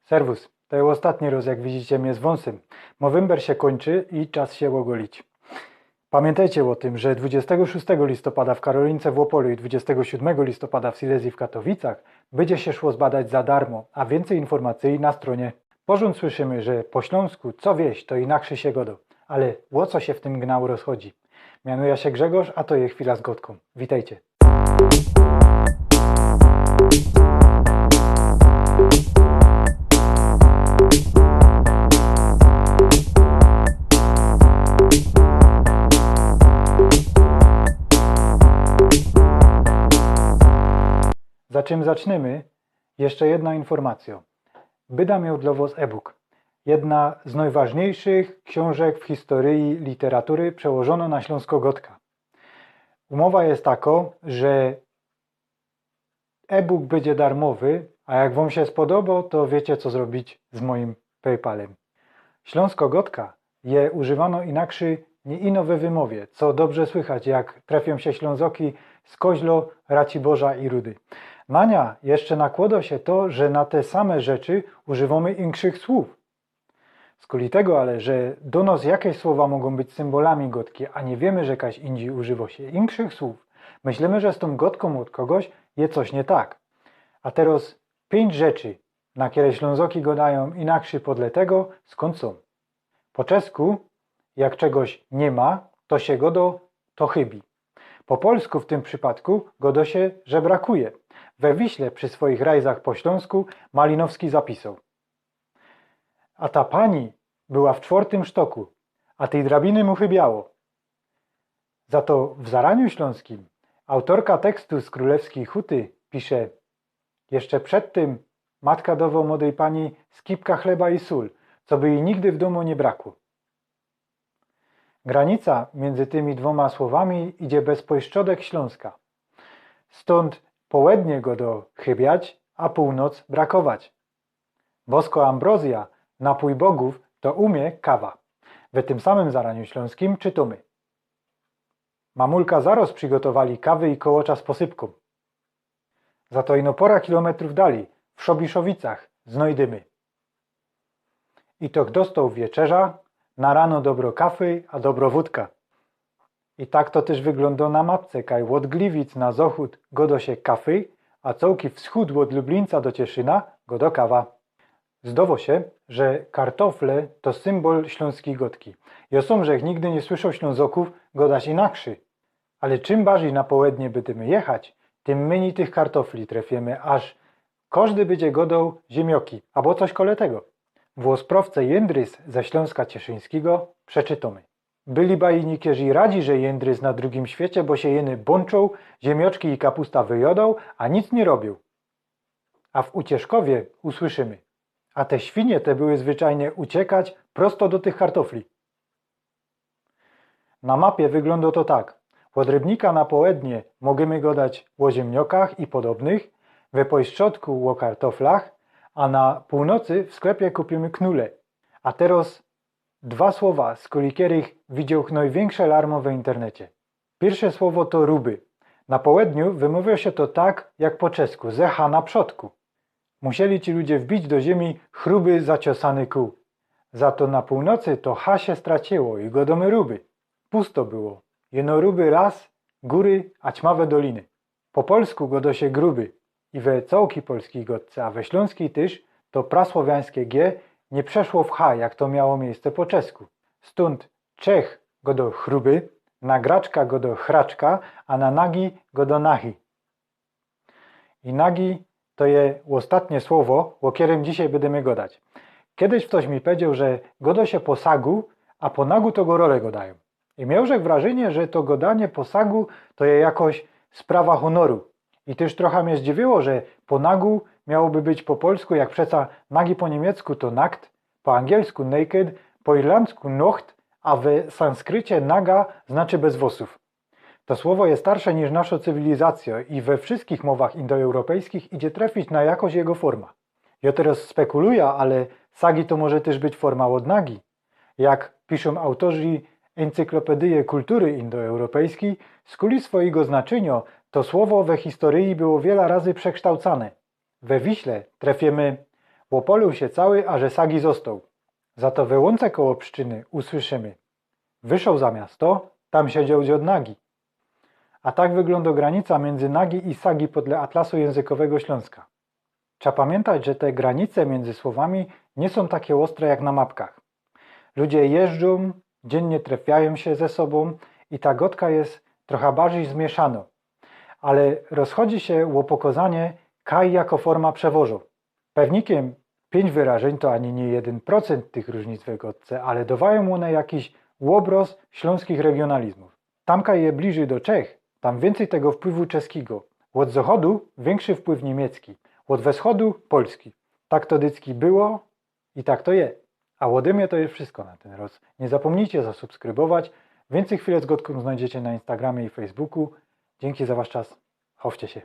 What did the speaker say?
Serwus, to jest ostatni raz, jak widzicie mnie z wąsem. Movember się kończy i czas się ogolić. Pamiętajcie o tym, że 26 listopada w Karolince w Opolu i 27 listopada w Silesii w Katowicach będzie się szło zbadać za darmo, a więcej informacji na stronie. Porząd słyszymy, że po śląsku co wieś to inaczej się godo, ale o co się w tym gnał rozchodzi? Mianuję się Grzegorz, a to jest chwila z Gotką. Witajcie. Za czym zaczniemy? Jeszcze jedna informacja. Będę miał dla was e-book. Jedna z najważniejszych książek w historii literatury przełożono na śląsko-gotka. Umowa jest taka, że e-book będzie darmowy, a jak wam się spodoba, to wiecie co zrobić z moim PayPalem. Śląsko-gotka je używano inaczej nie ino we wymowie, co dobrze słychać, jak trafią się Ślązoki z Koźlo, Raciborza i Rudy. Na nia jeszcze nakłada się to, że na te same rzeczy używamy inkszych słów. Z tego ale, że do nas jakieś słowa mogą być symbolami gotki, a nie wiemy, że jakaś indziej używa się inkszych słów, myślimy, że z tą gotką od kogoś jest coś nie tak. A teraz 5 rzeczy, na które Ślązoki gadają inaczej podle tego, skąd są. Po czesku, jak czegoś nie ma, to się godo, to chybi. Po polsku w tym przypadku godo się, że brakuje. We Wiśle przy swoich rajzach po śląsku Malinowski zapisał: a ta pani była w 4. sztoku, a tej drabiny mu chybiało. Za to w Zaraniu Śląskim autorka tekstu z Królewskiej Huty pisze: jeszcze przed tym matka dawał młodej pani skipka chleba i sól, co by jej nigdy w domu nie brakło. Granica między tymi dwoma słowami idzie bez pojszczodek Śląska. Stąd połednie go do chybiać, a północ brakować. Bosko Ambrozja, napój bogów, to umie kawa. We tym samym Zaraniu Śląskim czytamy: mamulka zaraz przygotowali kawy i kołocza z posypką. Za to ino pora kilometrów dali, w Szobiszowicach, znajdymy. I to dostał wieczerza, na rano dobro kafy, a dobro wódka. I tak to też wygląda na mapce, kaj od Gliwic na zachód godo się kafy, a całki wschód od Lublińca do Cieszyna godo kawa. Zdało się, że kartofle to symbol śląskiej gotki. I osąbrzech nigdy nie słyszał Ślązoków godać inakszy. Ale czym bardziej na południe będziemy jechać, tym mniej tych kartofli trefiemy, aż każdy będzie godał ziemioki, albo coś kole tego. W Łosprowce Jędrys ze Śląska Cieszyńskiego przeczytamy: byli bajnikierzy radzi, że Jędrys na drugim świecie, bo się jeny bączą, ziemioczki i kapusta wyjodą, a nic nie robią. A w Ucieszkowie usłyszymy: a te świnie te były zwyczajnie uciekać prosto do tych kartofli. Na mapie wygląda to tak. Od Rybnika na południe możemy gadać o ziemniokach i podobnych, we pośrodku o kartoflach, a na północy w sklepie kupimy knule. A teraz 2 słowa, z których widział największe larmo w internecie. Pierwsze słowo to ruby. Na południu wymawia się to tak jak po czesku, zecha na przodku. Musieli ci ludzie wbić do ziemi chruby zaciosany kół. Za to na północy to H się straciło i godomy ruby. Pusto było. Jeno ruby raz, góry, a ćmawe doliny. Po polsku godo się gruby i we całki polskiej gotce, a we śląskiej też to prasłowiańskie G nie przeszło w H, jak to miało miejsce po czesku. Stąd Czech godo chruby, na graczka godo chraczka, a na nagi godo nahi. I nagi to je ostatnie słowo, o którym dzisiaj będziemy gadać. Kiedyś ktoś mi powiedział, że godo się po sagu, a po nagu to go role godają. I miałżek wrażenie, że to godanie po sagu to je jakoś sprawa honoru. I też trochę mnie zdziwiło, że po nagu miałoby być po polsku, jak przeca nagi po niemiecku to nakt, po angielsku naked, po irlandzku nocht, a w sanskrycie naga znaczy bez włosów. To słowo jest starsze niż nasza cywilizacja i we wszystkich mowach indoeuropejskich idzie trafić na jakoś jego forma. Ja teraz spekuluję, ale sagi to może też być forma od nagi. Jak piszą autorzy Encyklopedii Kultury Indoeuropejskiej, z kuli swojego znaczenia to słowo we historii było wiele razy przekształcane. We Wiśle trafiemy Łopolił się cały, a że sagi został. Za to we łące koło pszczyny usłyszymy: wyszał za miasto, tam siedział dziad nagi. A tak wygląda granica między Nagi i Sagi podle Atlasu Językowego Śląska. Trzeba pamiętać, że te granice między słowami nie są takie ostre jak na mapkach. Ludzie jeżdżą, dziennie trafiają się ze sobą i ta gotka jest trochę bardziej zmieszana. Ale rozchodzi się o pokazanie kaj jako forma przewożu. Pewnikiem 5 wyrażeń to ani nie 1% tych różnic w gotce, ale dawają one jakiś obraz śląskich regionalizmów. Tamka je bliżej do Czech, tam więcej tego wpływu czeskiego. Od zachodu większy wpływ niemiecki, od wschodu polski. Tak to dycki było i tak to je. A ode mnie to jest wszystko na ten raz. Nie zapomnijcie zasubskrybować. Więcej chwilę z Gotką znajdziecie na Instagramie i Facebooku. Dzięki za wasz czas. Chowcie się.